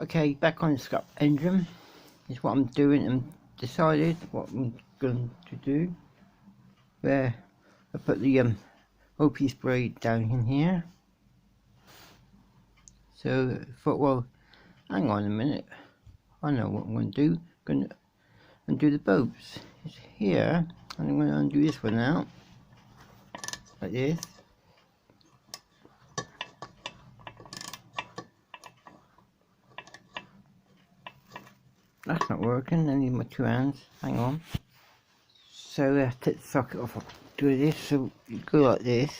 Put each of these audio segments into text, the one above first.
Okay, back on the scrap engine is what I'm doing, and decided what I'm going to do. Where I put the OP spray down in here. So I thought, well, hang on a minute, I know what I'm going to do. I'm going to undo the bolts. It's here, and I'm going to undo this one out, like this. That's not working. I need my two hands. Hang on. So I have to take the socket off. Do this. So you go like this.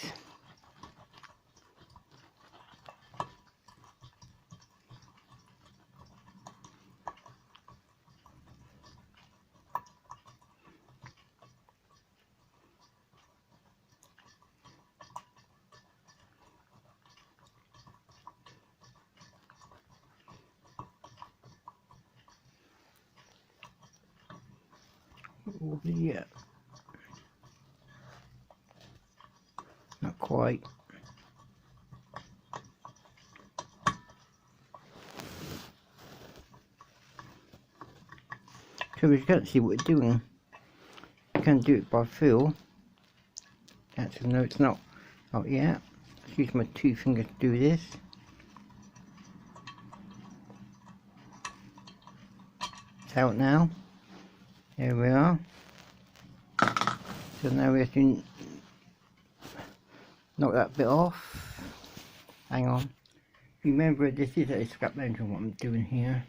Oh, yeah. Not quite. So you can't see what we're doing. You can do it by feel. Actually, no, it's not. Not yet. Let's use my two fingers to do this. It's out now. There we are. So now we have to knock that bit off. Hang on. Remember, this is a scrap engine, what I'm doing here.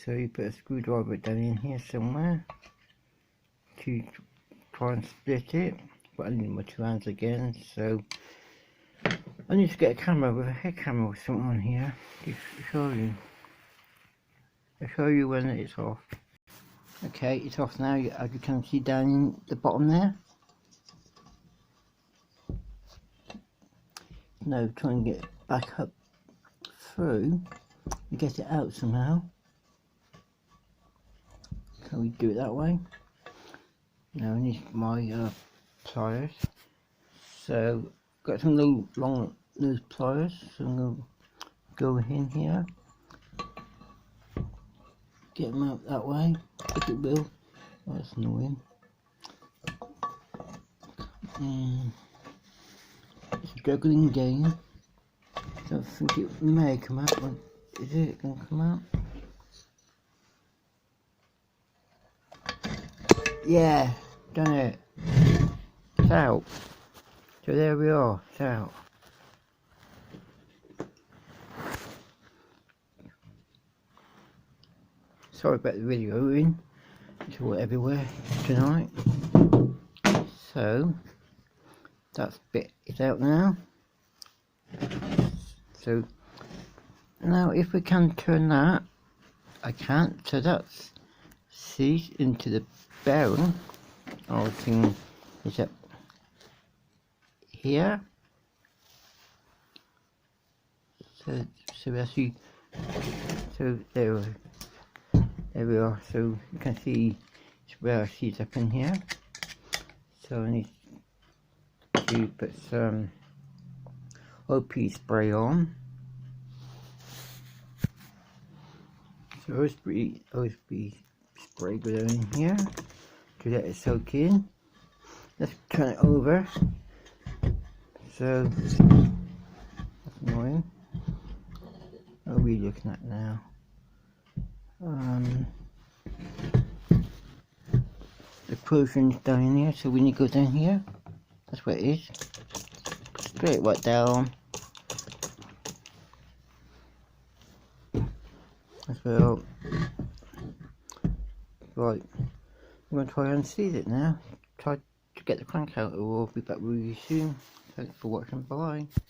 So you put a screwdriver down in here somewhere to try and split it. But I need my two hands again, so I need to get a camera with a head camera or something on here to show you. I'll show you when it's off. Okay, it's off now, as you can see down in the bottom there. Now try and get it back up through and get it out somehow. Can we do it that way? Now I need my pliers. So got some long nose pliers, so I'm going to go in here. Get them out that way, if it will. Oh, that's annoying. It's a juggling game. Don't think it may come out. Is it going to come out? Yeah, done it. It's out. So there we are, it's out. Sorry about the videoing, it's all everywhere tonight. So that bit is out now. So now if we can turn that, I can't. So that's seat into the bearing. Our thing is up here. So as you, so there we are. So you can see where our seat's up in here. So I need to put some OP spray on. So OSB spray go down in here to let it soak in. Let's turn it over. So that's annoying. What are we looking at now? The provision's down in here, so we need to go down here. That's where it is. Straight right down. As well. Right. I'm going to try and seat it now. Try to get the crank out. We'll be back with you soon. Thanks for watching. Bye.